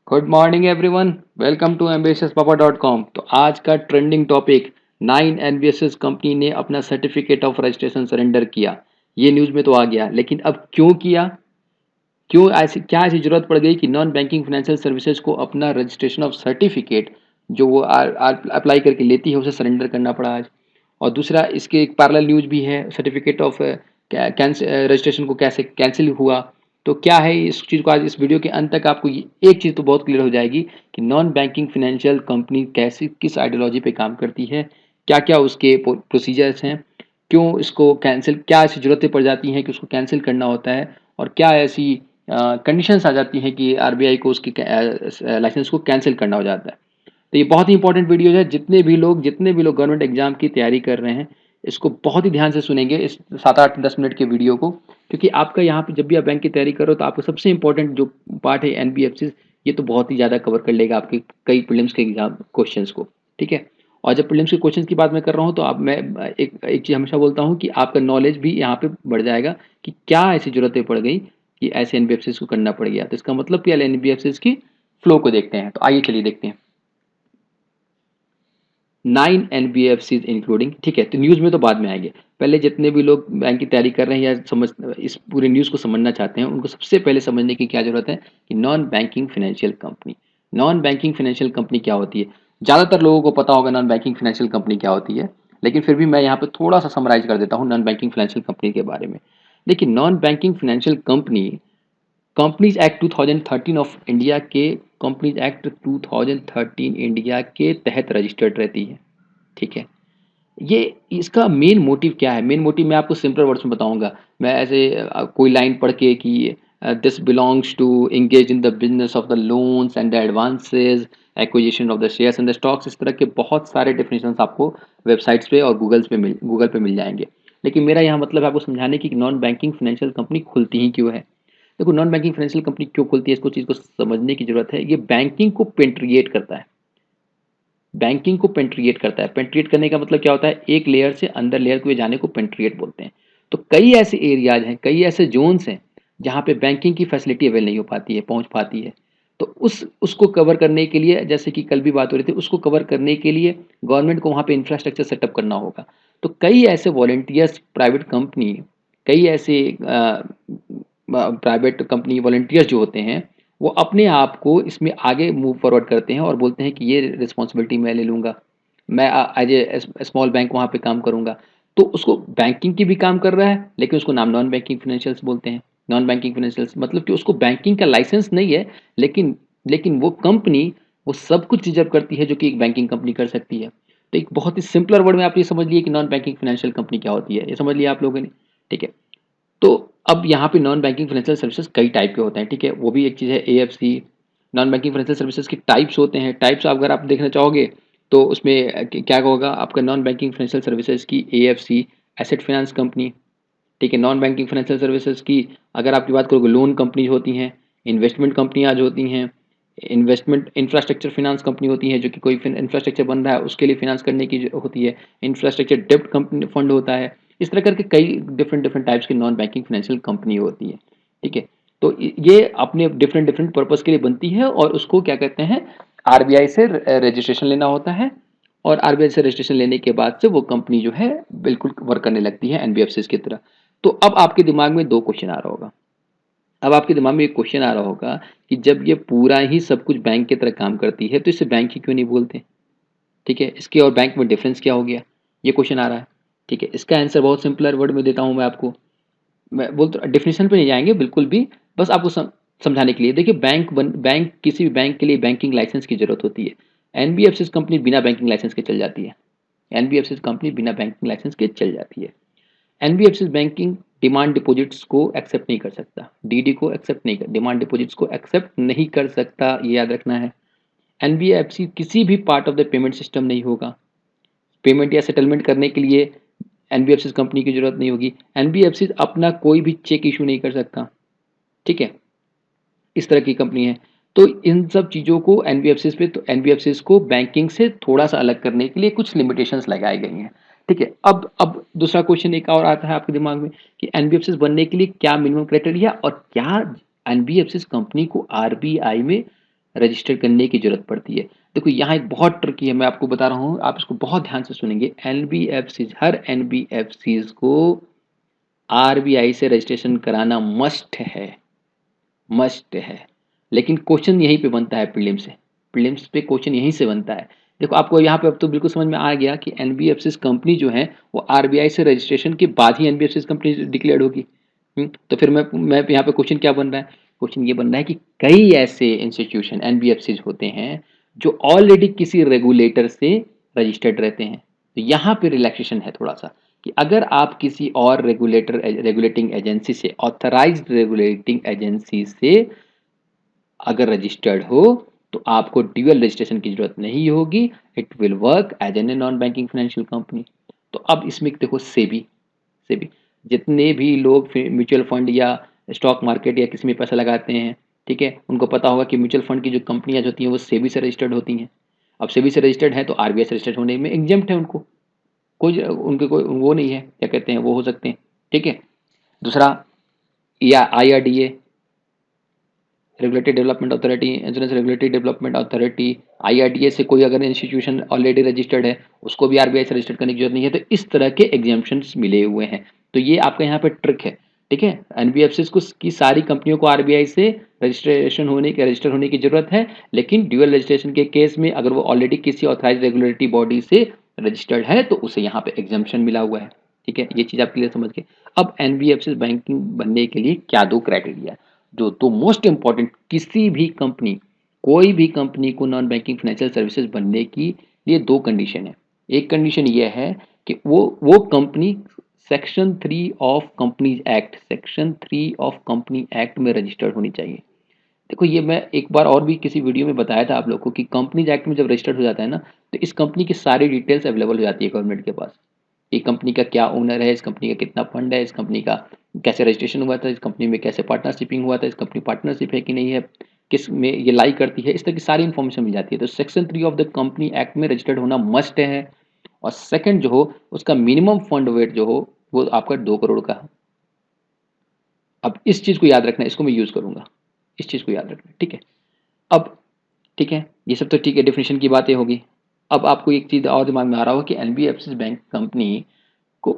Good morning everyone. Welcome to ambitiouspapa.com। तो आज का ट्रेंडिंग टॉपिक 9 NBFCs कंपनी ने अपना सर्टिफिकेट ऑफ रजिस्ट्रेशन सरेंडर किया। ये न्यूज़ में तो आ गया, लेकिन अब क्यों किया? क्यों ऐसी क्या ऐसी जरूरत पड़ गई कि नॉन बैंकिंग फाइनेंशियल सर्विसेज को अपना रजिस्ट्रेशन ऑफ सर्टिफिकेट जो वो अप्लाई करके लेती है उसे सरेंडर करना पड़ा आज? और दूसरा, इसके एक पैरेलल न्यूज भी है, सर्टिफिकेट ऑफ रजिस्ट्रेशन को कैसे कैंसिल हुआ। तो क्या है इस चीज़ को आज इस वीडियो के अंत तक आपको एक चीज़ तो बहुत क्लियर हो जाएगी कि नॉन बैंकिंग फाइनेंशियल कंपनी कैसी किस आइडियोलॉजी पे काम करती है, क्या क्या उसके प्रोसीजर्स हैं, क्यों इसको कैंसिल, क्या ऐसी ज़रूरतें पड़ जाती हैं कि उसको कैंसिल करना होता है, और क्या ऐसी कंडीशंस आ जाती हैं कि आरबीआई को उसकी लाइसेंस को कैंसिल करना हो जाता है। तो ये बहुत ही इंपॉर्टेंट वीडियो है। जितने भी लोग गवर्नमेंट एग्जाम की तैयारी कर रहे हैं, इसको बहुत ही ध्यान से सुनेंगे, इस 7 8 10 मिनट के वीडियो को, क्योंकि आपका यहाँ पे जब भी आप बैंक की तैयारी करो तो आपको सबसे इंपॉर्टेंट जो पार्ट है एनबीएफसी, ये तो बहुत ही ज़्यादा कवर कर लेगा आपके कई प्रीलिम्स के एग्जाम क्वेश्चंस को। ठीक है। और जब प्रीलिम्स के क्वेश्चंस की बात मैं कर रहा हूँ तो आप मैं एक एक चीज़ हमेशा बोलता हूँ कि आपका नॉलेज भी यहाँ पे बढ़ जाएगा कि क्या ऐसी जरूरतें पड़ गई कि ऐसे एनबीएफसी को करना पड़ गया। तो इसका मतलब कि एनबीएफसी की फ्लो को देखते हैं। तो आइए चलिए देखते हैं। 9 NBFC इंक्लूडिंग, ठीक है। तो न्यूज़ में तो बाद में आएंगे। पहले जितने भी लोग बैंक की तैयारी कर रहे हैं या समझ इस पूरे न्यूज़ को समझना चाहते हैं, उनको सबसे पहले समझने की क्या जरूरत है कि non banking financial company, non banking financial company क्या होती है। ज़्यादातर लोगों को पता होगा नॉन बैंकिंग फाइनेंशियल कंपनी क्या होती है, लेकिन फिर भी मैं यहाँ पे थोड़ा सा समराइज कर देता हूँ नॉन बैंकिंग फाइनेंशियल कंपनी के बारे में। देखिए, non banking financial company companies act 2013 of India के कंपनीज एक्ट 2013 इंडिया के तहत रजिस्टर्ड रहती है। ठीक है। ये इसका मेन मोटिव क्या है? मेन मोटिव मैं आपको सिंपल वर्ड्स में बताऊंगा। मैं ऐसे कोई लाइन पढ़ के कि this belongs to engage in the business of the loans and the advances, acquisition of the shares and the stocks, इस तरह के बहुत सारे डेफिनेशन आपको वेबसाइट्स पे और गूगल पे मिल जाएंगे। लेकिन मेरा यहाँ मतलब है आपको समझाने की नॉन बैंकिंग फाइनेंशियल कंपनी खुलती ही क्यों है। देखो, नॉन बैंकिंग फाइनेंशियल कंपनी क्यों खुलती है, इसको चीज़ को समझने की जरूरत है। ये बैंकिंग को पेंट्रिएट करता है। बैंकिंग को पेंट्रिएट करता है। पेंट्रिएट करने का मतलब क्या होता है? एक लेयर से अंदर लेयर को जाने को पेंट्रिएट बोलते हैं। तो कई ऐसे एरियाज हैं, कई ऐसे जोन्स हैं जहाँ पे बैंकिंग की फैसिलिटी अवेल नहीं हो पाती है, पहुँच पाती है। तो उसको कवर करने के लिए, जैसे कि कल भी बात हो रही थी, उसको कवर करने के लिए गवर्नमेंट को वहाँ पे इंफ्रास्ट्रक्चर सेटअप करना होगा। तो कई ऐसे वॉलंटियर्स, प्राइवेट कंपनी, कई ऐसे प्राइवेट कंपनी वॉलंटियर्स जो होते हैं, वो अपने आप को इसमें आगे मूव फॉरवर्ड करते हैं और बोलते हैं कि ये रिस्पॉन्सिबिलिटी मैं ले लूँगा, मैं एज ए स्मॉल बैंक वहाँ पे काम करूँगा। तो उसको बैंकिंग की भी काम कर रहा है, लेकिन उसको नाम नॉन बैंकिंग फाइनेंशियल्स बोलते हैं। नॉन बैंकिंग फाइनेंशियल्स मतलब कि उसको बैंकिंग का लाइसेंस नहीं है, लेकिन लेकिन वो कंपनी वो सब कुछ रिजर्व करती है जो कि एक बैंकिंग कंपनी कर सकती है। तो एक बहुत ही सिंपलर वर्ड में आप ये समझ लिए कि नॉन बैंकिंग फाइनेंशियल कंपनी क्या होती है, ये समझ लिया आप लोगों ने। ठीक है। तो अब यहाँ पे नॉन बैंकिंग फाइनेंशियल सर्विसेज कई टाइप के होते हैं। ठीक है, वो भी एक चीज़ है AFC. Non banking financial services के टाइप्स होते हैं। टाइप्स अगर आप देखना चाहोगे तो उसमें क्या होगा आपका नॉन बैंकिंग फाइनेंशियल सर्विसेज की एएफसी, एसेट फाइनेंस कंपनी। ठीक है। नॉन बैंकिंग फाइनेंशियल सर्विसेज की अगर आपकी बात करोगे, लोन कंपनी होती हैं, इन्वेस्टमेंट कंपनियाँ जो होती हैं, इन्वेस्टमेंट इंफ्रास्ट्रक्चर फाइनेंस कंपनी होती है जो कि कोई इंफ्रास्ट्रक्चर बन रहा है उसके लिए फाइनेंस करने की होती है, इंफ्रास्ट्रक्चर डेब्ट कंपनी फंड होता है। इस तरह करके कई डिफरेंट डिफरेंट टाइप्स की नॉन बैंकिंग फाइनेंशियल कंपनी होती है। ठीक है। तो ये अपने डिफरेंट डिफरेंट पर्पज़ के लिए बनती है और उसको क्या कहते हैं, आरबीआई से रजिस्ट्रेशन लेना होता है। और आरबीआई से रजिस्ट्रेशन लेने के बाद से वो कंपनी जो है बिल्कुल वर्क करने लगती है एनबीएफसी की तरह। तो अब आपके दिमाग में दो क्वेश्चन आ रहा होगा। अब आपके दिमाग में एक क्वेश्चन आ रहा होगा कि जब ये पूरा ही सब कुछ बैंक की तरह काम करती है तो इसे बैंक ही क्यों नहीं बोलते। ठीक है, इसके और बैंक में डिफरेंस क्या हो गया, ये क्वेश्चन आ रहा है। ठीक है, इसका आंसर बहुत सिंपल वर्ड में देता हूँ मैं आपको। मैं बोलता डेफिनेशन पे नहीं जाएंगे बिल्कुल भी, बस आपको समझाने के लिए। देखिए, बैंक किसी भी बैंक के लिए बैंकिंग लाइसेंस की जरूरत होती है। एनबीएफसी कंपनी बिना बैंकिंग लाइसेंस के चल जाती है। एनबीएफसी कंपनी बिना बैंकिंग लाइसेंस के चल जाती है। एनबीएफसी बैंकिंग डिमांड डिपॉजिट्स को एक्सेप्ट नहीं कर सकता, डीडी को एक्सेप्ट नहीं कर, डिमांड डिपॉजिट्स को एक्सेप्ट नहीं कर सकता, ये याद रखना है। एनबीएफसी किसी भी part of the payment system नहीं होगा। पेमेंट या सेटलमेंट करने के लिए एनबीएफसी कंपनी की जरूरत नहीं होगी। एनबीएफसी अपना कोई भी चेक इशू नहीं कर सकता। ठीक है, इस तरह की कंपनी है। तो इन सब चीज़ों को एनबीएफसी पे, तो एनबीएफसी को बैंकिंग से थोड़ा सा अलग करने के लिए कुछ लिमिटेशंस लगाई गई हैं। ठीक है। अब दूसरा क्वेश्चन एक और आता है आपके दिमाग में कि एनबीएफसी बनने के लिए क्या मिनिमम क्राइटेरिया, और क्या एनबीएफसी कंपनी को आरबीआई में रजिस्टर करने की ज़रूरत पड़ती है। देखो यहाँ एक बहुत ट्रिकी है, मैं आपको बता रहा हूँ, आप इसको बहुत ध्यान से सुनेंगे। एनबीएफसीज़, हर एनबीएफसीज़ को आरबीआई से रजिस्ट्रेशन कराना मस्ट है। लेकिन क्वेश्चन यहीं पे बनता है प्रीलिम्स से, प्रीलिम्स पे क्वेश्चन यहीं से बनता है। देखो आपको यहाँ पे अब तो बिल्कुल समझ में आ गया कि एनबीएफसीज़ कंपनी जो है वो आरबीआई से रजिस्ट्रेशन के बाद ही एनबीएफसीज़ कंपनी डिक्लेयर्ड होगी। तो फिर मैं यहाँ पे क्वेश्चन क्या बन रहा है? क्वेश्चन ये बन रहा है कि कई ऐसे इंस्टीट्यूशन एनबीएफसीज़ होते हैं जो ऑलरेडी किसी रेगुलेटर से रजिस्टर्ड रहते हैं। तो यहाँ पे रिलैक्सेशन है थोड़ा-सा कि अगर आप किसी और रेगुलेटिंग एजेंसी से, ऑथराइज्ड रेगुलेटिंग एजेंसी से अगर रजिस्टर्ड हो तो आपको ड्यूअल रजिस्ट्रेशन की जरूरत नहीं होगी। It will work as an a non banking financial company. तो अब इसमें देखो सेबी जितने भी लोग म्यूचुअल फंड या स्टॉक मार्केट या किसी में पैसा लगाते हैं, ठीक है, उनको पता होगा कि म्यूचुअल फंड की जो कंपनियां होती हैं वो सेबी से रजिस्टर्ड होती हैं। अब सेबी से रजिस्टर्ड है तो आरबीआई से रजिस्टर्ड होने में एग्जेम्प्ट है उनको, कोई उनके कोई वो नहीं है, क्या कहते हैं, वो हो सकते हैं। ठीक है। दूसरा, या IRDA, regulatory development authority, insurance regulatory development authority, IRDA से कोई अगर इंस्टीट्यूशन ऑलरेडी रजिस्टर्ड है उसको भी आरबीआई से रजिस्टर्ड करने की जरूरत नहीं है। तो इस तरह के एग्जाम्पशंस मिले हुए हैं। तो ये आपका यहाँ पे ट्रिक है। ठीक है, एनबीएफसी को की सारी कंपनियों को आरबीआई से रजिस्टर होने की जरूरत है, लेकिन ड्यूअल रजिस्ट्रेशन के केस में अगर वो ऑलरेडी किसी ऑथराइज रेगुलेटरी बॉडी से रजिस्टर्ड है तो उसे यहाँ पे एग्जाम्पशन मिला हुआ है। ठीक है, ये चीज आप क्लियर समझ गए। अब एनबीएफसी बैंकिंग बनने के लिए क्या दो क्राइटेरिया, जो तो मोस्ट इंपॉर्टेंट, किसी भी कंपनी, कोई भी कंपनी को नॉन बैंकिंग फाइनेंशियल सर्विसेज बनने की लिए दो कंडीशन है। एक कंडीशन ये है कि वो company section 3 of company act में रजिस्टर्ड होनी चाहिए। देखो ये मैं एक बार और भी किसी वीडियो में बताया था आप लोगों को कि कंपनीज एक्ट में जब रजिस्टर्ड हो जाता है ना, तो इस कंपनी की सारी डिटेल्स अवेलेबल हो जाती है गवर्नमेंट के पास। ये कंपनी का क्या ओनर है, इस कंपनी का कितना फंड है, इस कंपनी का कैसे रजिस्ट्रेशन हुआ था, इस कंपनी में कैसे पार्टनरशिपिंग हुआ था, इस कंपनी पार्टनरशिप है कि नहीं है, किस में ये लाई करती है, इस तरह की सारी इन्फॉर्मेशन मिल जाती है। तो section 3 of the company act में रजिस्टर्ड होना मस्ट है। और सेकंड जो हो, उसका मिनिमम फंड वेट जो हो वो आपका 2 करोड़ का। अब इस चीज को याद रखना, इसको मैं यूज करूंगा, इस चीज को याद रखना। ठीक है। अब ठीक है, ये सब तो ठीक है, डेफिनेशन की बातें होगी। अब आपको एक चीज और दिमाग में आ रहा हो कि एनबीएफसी बैंक कंपनी को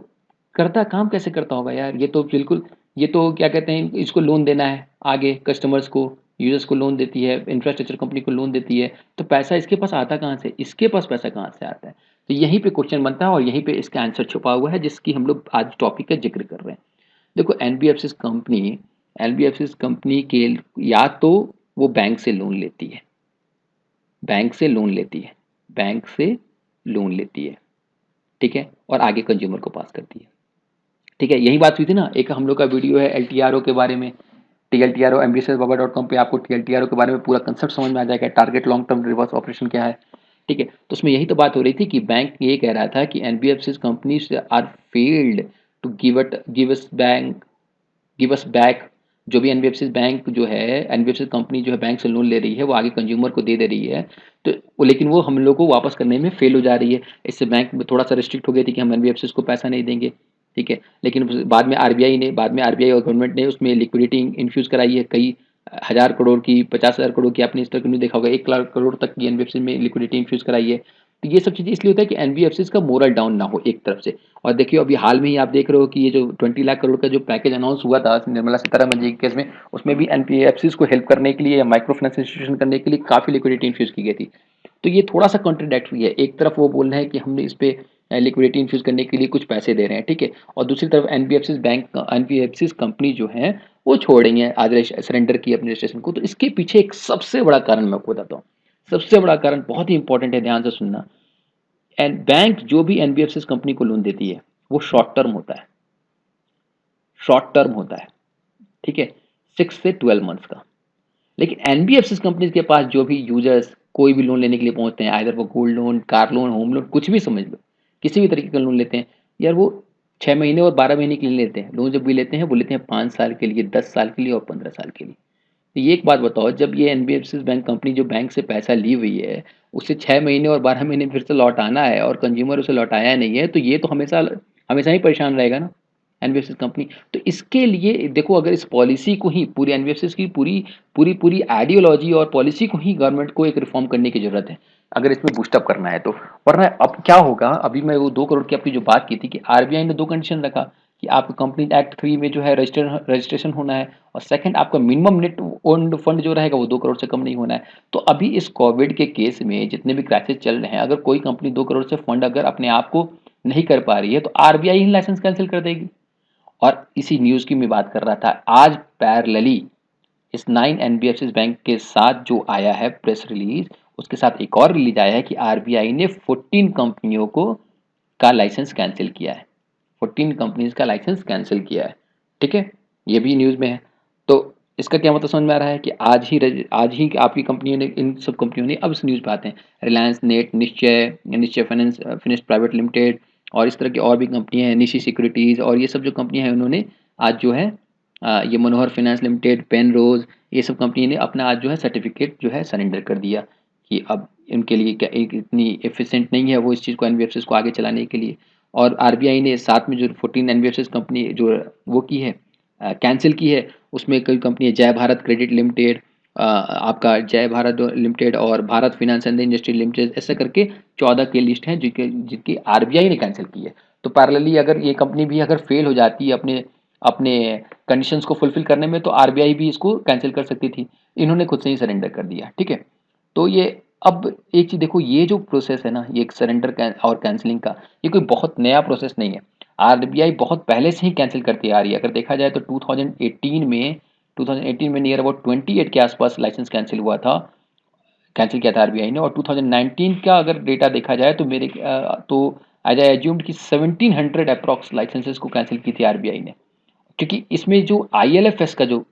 करता काम कैसे करता होगा यार, ये तो बिल्कुल, ये तो क्या कहते हैं, इसको लोन देना है आगे कस्टमर्स को, यूजर्स को लोन देती है, इंफ्रास्ट्रक्चर कंपनी को लोन देती है, तो पैसा इसके पास आता कहाँ से, इसके पास पैसा कहाँ से आता है? तो यहीं पे क्वेश्चन बनता है और यहीं पे इसका आंसर छुपा हुआ है जिसकी हम लोग आज टॉपिक का जिक्र कर रहे हैं। देखो एनबीएफसी कंपनी के या तो वो बैंक से लोन लेती है, बैंक से लोन लेती है, बैंक से लोन लेती है, ठीक है, और आगे कंज्यूमर को पास करती है। ठीक है, यही बात हुई थी ना, एक हम लोग का वीडियो है एलटीआरओ के बारे में, टीएलटीआरओ, ambitiousbaba.com पे आपको टीएलटीआरओ के बारे में पूरा कंसेप्ट समझ में आ जाएगा, target long term reverse operation क्या है। ठीक है, तो उसमें यही तो बात हो रही थी कि बैंक ये कह रहा था कि NBFC companies are failed to give us back. जो भी एनबीएफसी बैंक जो है, एनबीएफसी कंपनी जो है बैंक से लोन ले रही है वो आगे कंज्यूमर को दे रही है, तो लेकिन वो हम लोग को वापस करने में फेल हो जा रही है। इससे बैंक में थोड़ा सा रिस्ट्रिक्ट हो गई थी कि हम एनबीएफसी को पैसा नहीं देंगे। ठीक है, लेकिन बाद में आरबीआई और गवर्नमेंट ने उसमें लिक्विडिटी इन्फ्यूज कराई है, कई हजार करोड़ की, 50,000 करोड़ की, आपने इस तरह की न्यूज़ देखा होगा, 1 लाख करोड़ तक की एनबीएफसी में लिक्विडिटी इन्फ्यूज कराई है। तो ये सब चीज़ें इसलिए होता है कि एनबीएफसी का मोरल डाउन ना हो एक तरफ से। और देखिए अभी हाल में ही आप देख रहे हो कि ये जो 20 लाख करोड़ का जो पैकेज अनाउंस हुआ था निर्मला सीतारमन जी के केस में, उसमें भी एनपीएफसी को हेल्प करने के लिए या माइक्रो फाइनेंस इंस्टीट्यूशन करने के लिए काफ़ी लिक्विडिटी इन्फ्यूज की गई थी। तो ये थोड़ा सा कॉन्ट्रडिक्टरी है, एक तरफ वो बोल रहे हैं कि हमने इस पे लिक्विडिटी इन्फ्यूज करने के लिए कुछ पैसे दे रहे हैं, ठीक है, और दूसरी तरफ एनबीएफसी कंपनी जो है वो छोड़ रही है, आज सरेंडर की अपने रजिस्ट्रेशन को। तो इसके पीछे एक सबसे बड़ा कारण मैं आपको बताता हूँ, सबसे बड़ा कारण बहुत ही इंपॉर्टेंट है, ध्यान से सुनना। एंड बैंक जो भी एनबीएफसी कंपनी को लोन देती है वो शॉर्ट टर्म होता है, शॉर्ट टर्म होता है, ठीक है, 6 से 12 मंथ्स का। लेकिन एनबीएफसी कंपनी के पास जो भी यूजर्स कोई भी लोन लेने के लिए पहुंचते हैं, आइदर वो gold loan, car loan, home loan, कुछ भी समझ लो, किसी भी तरीके का लोन लेते हैं यार, वो 6 महीने और 12 महीने के लिए लेते हैं लोन। जब भी लेते हैं वो लेते हैं 5 साल के लिए, 10 साल के लिए और 15 साल के लिए। तो ये एक बात बताओ, जब ये एनबीएफसी बैंक कंपनी जो बैंक से पैसा ली हुई है उसे 6 महीने और 12 महीने फिर से लौटाना है और कंज्यूमर उसे लौटाया नहीं है, तो ये तो हमेशा हमेशा ही परेशान रहेगा ना। NBFC company. तो इसके लिए देखो, अगर इस पॉलिसी को ही पूरी एनबीएफसी की पूरी आइडियोलॉजी और पॉलिसी को ही गवर्नमेंट को एक रिफॉर्म करने की ज़रूरत है, अगर इसमें बूस्टअप करना है तो। वरना अब क्या होगा, अभी मैं वो 2 करोड़ की अपनी जो बात की थी कि आरबीआई ने 2 कंडीशन रखा कि आपको कंपनी एक्ट 3 में जो है रजिस्ट्रेशन होना है, और सेकंड आपका मिनिमम नेट ओन्ड फंड जो रहेगा वो 2 करोड़ से कम नहीं होना है। तो अभी इस कोविड के केस में जितने भी क्राइसिस चल रहे हैं, अगर कोई कंपनी 2 करोड़ से फंड अगर अपने आप को नहीं कर पा रही है, तो आरबीआई ही लाइसेंस कैंसिल कर देगी। और इसी न्यूज़ की मैं बात कर रहा था, आज पैरेलली इस 9 एनबीएफसी बैंक के साथ जो आया है प्रेस रिलीज, उसके साथ एक और रिलीज आया है कि आरबीआई ने 14 कंपनियों को का लाइसेंस कैंसिल किया है। 14 कंपनीज का लाइसेंस कैंसिल किया है। ठीक है, ये भी न्यूज़ में है। तो इसका क्या मतलब समझ में आ रहा है कि आज ही आपकी कंपनियों ने, इन सब कंपनियों ने, अब इस न्यूज़ पे आते हैं, रिलायंस नेट, निश्चय फाइनेंस फिनिश प्राइवेट लिमिटेड, और इस तरह की और भी कंपनियां हैं, निशी सिक्योरिटीज़, और ये सब जो कंपनियां हैं उन्होंने आज जो है ये मनोहर फाइनेंस लिमिटेड, पेन रोज, ये सब कंपनी ने अपना आज जो है सर्टिफिकेट जो है सरेंडर कर दिया कि अब इनके लिए क्या एक इतनी एफिशिएंट नहीं है वो इस चीज़ को, एनबीएफसी को आगे चलाने के लिए। और आरबीआई ने साथ में जो 14 एनबीएफसी कंपनी जो वो की है, कैंसिल की है, उसमें कई कंपनी है, जय भारत क्रेडिट लिमिटेड, आपका जय भारत लिमिटेड, और Bharat finance and industry limited, ऐसा करके 14 की लिस्ट है जिनके जिनकी आरबीआई ने कैंसिल की है। तो पैरेलली अगर ये कंपनी भी अगर फेल हो जाती है अपने अपने कंडीशंस को फुलफिल करने में, तो आरबीआई भी इसको कैंसिल कर सकती थी। इन्होंने खुद से ही सरेंडर कर दिया। ठीक है, तो ये अब एक चीज़ देखो, ये जो प्रोसेस है ना, ये सरेंडर और कैंसिलिंग का, ये कोई बहुत नया प्रोसेस नहीं है। आरबीआई बहुत पहले से ही कैंसिल करती आ रही है। अगर देखा जाए तो 2018 में नियर अबाउट 28 के आसपास लाइसेंस कैंसिल किया था आरबीआई ने, और 2019 का अगर डेटा देखा जाए तो तो एज आई एज्यूम्ड कि 1700 अप्रॉक्स लाइसेंसेस को कैंसिल की थी आरबीआई ने। क्योंकि इसमें जो आईएलएफएस का जो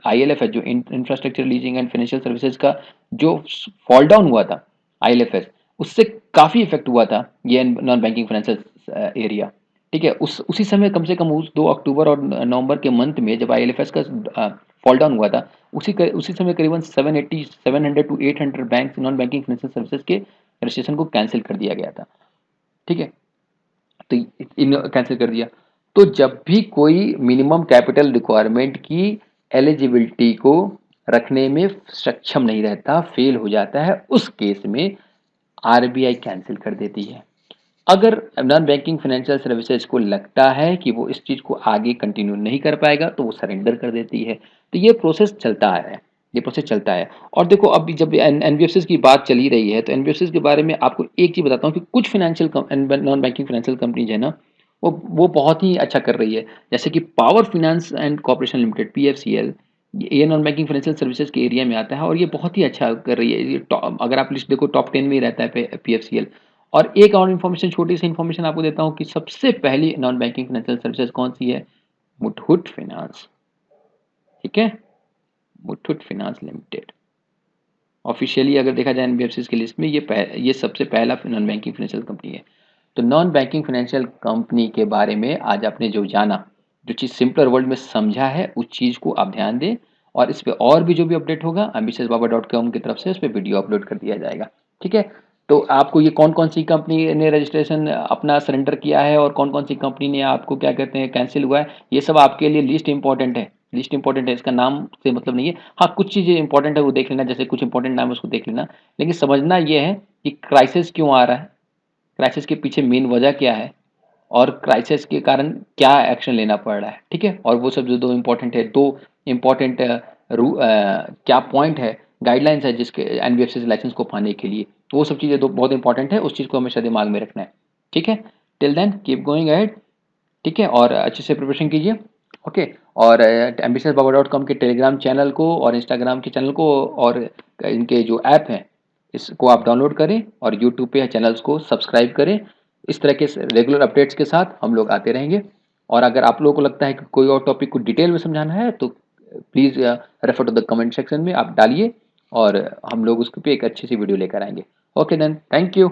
आईएलएफएस जो infrastructure leasing and financial services का जो फॉल डाउन हुआ था, आईएलएफएस, उससे काफ़ी इफेक्ट हुआ था ये नॉन बैंकिंग फाइनेंशियल एरिया। ठीक है, उस उसी समय कम से कम उस 2 अक्टूबर और नवंबर के मंथ में जब आईएलएफएस का फॉल डाउन हुआ था, उसी समय करीबन 700 to 800 bank non banking financial services के रजिस्ट्रेशन को कैंसिल कर दिया गया था। ठीक है, तो इन कैंसिल कर दिया। तो जब भी कोई मिनिमम कैपिटल रिक्वायरमेंट की एलिजिबिलिटी को रखने में सक्षम नहीं रहता, फेल हो जाता है, उस केस में आरबीआई कैंसिल कर देती है। अगर नॉन बैंकिंग फाइनेंशियल सर्विसेज को लगता है कि वो इस चीज़ को आगे कंटिन्यू नहीं कर पाएगा, तो वो सरेंडर कर देती है। तो ये प्रोसेस चलता आ रहा है, ये प्रोसेस चलता है। और देखो, अभी जब एनबीएफसी की बात चली रही है, तो एनबीएफसी के बारे में आपको एक चीज़ बताता हूँ कि कुछ नॉन बैंकिंग फाइनेंशियल कंपनीज है ना, वो बहुत ही अच्छा कर रही है। जैसे कि power finance and corporation limited, PFCL, ये नॉन बैंकिंग फाइनेंशियल सर्विसेज के एरिया में आता है, और ये बहुत ही अच्छा कर रही है। अगर आप लिस्ट देखो, टॉप 10 में ही रहता है पीएफसीएल। और एक और इन्फॉर्मेशन, छोटी सी इन्फॉर्मेशन आपको देता हूँ कि सबसे पहली नॉन बैंकिंग फाइनेंशियल सर्विसेज कौन सी है? मुथूट फाइनेंस। ठीक है, मुथूट फाइनेंस लिमिटेड। ऑफिशियली अगर देखा जाए एनबीएफसी की लिस्ट में, ये सबसे पहला नॉन बैंकिंग फाइनेंशियल कंपनी है। तो नॉन बैंकिंग फाइनेंशियल कंपनी के बारे में आज आपने जो जाना, जो चीज़ सिंपलर वर्ड में समझा है, उस चीज़ को आप ध्यान दें। और इस पे और भी जो भी अपडेट होगा, ambitiousbaba.com की तरफ से उस पर वीडियो अपलोड कर दिया जाएगा। ठीक है, तो आपको ये कौन कौन सी कंपनी ने रजिस्ट्रेशन अपना सरेंडर किया है, और कौन कौन सी कंपनी ने आपको क्या कहते हैं कैंसिल हुआ है, ये सब आपके लिए लिस्ट इंपॉर्टेंट है। लिस्ट इंपॉर्टेंट है, इसका नाम से मतलब नहीं है। हाँ, कुछ चीज़ें इंपॉर्टेंट है वो देख लेना, जैसे कुछ इंपॉर्टेंट नाम है उसको देख लेना। लेकिन समझना ये है कि क्राइसिस क्यों आ रहा है, क्राइसिस के पीछे मेन वजह क्या है, और क्राइसिस के कारण क्या एक्शन लेना पड़ रहा है। ठीक है, और वो सब जो दो इम्पोर्टेंट है, दो इम्पोर्टेंट क्या पॉइंट है, गाइडलाइंस है जिसके एनबीएफसी लाइसेंस को पाने के लिए, तो वो सब चीज़ें दो बहुत इंपॉर्टेंट है, उस चीज़ को हमेशा दिमाग में रखना है। ठीक है, till then keep going ahead. ठीक है, और अच्छे से प्रिपरेशन कीजिए। ओके, और ambitiousbaba.com के टेलीग्राम चैनल को और इंस्टाग्राम के चैनल को और इनके जो ऐप हैं, इसको आप डाउनलोड करें, और यूट्यूब पे चैनल्स को सब्सक्राइब करें। इस तरह के रेगुलर अपडेट्स के साथ हम लोग आते रहेंगे। और अगर आप लोगों को लगता है कि कोई और टॉपिक को डिटेल में समझाना है, तो please refer to the comment section में आप डालिए, और हम लोग उसके पे एक अच्छी सी वीडियो लेकर आएंगे। Okay then, thank you.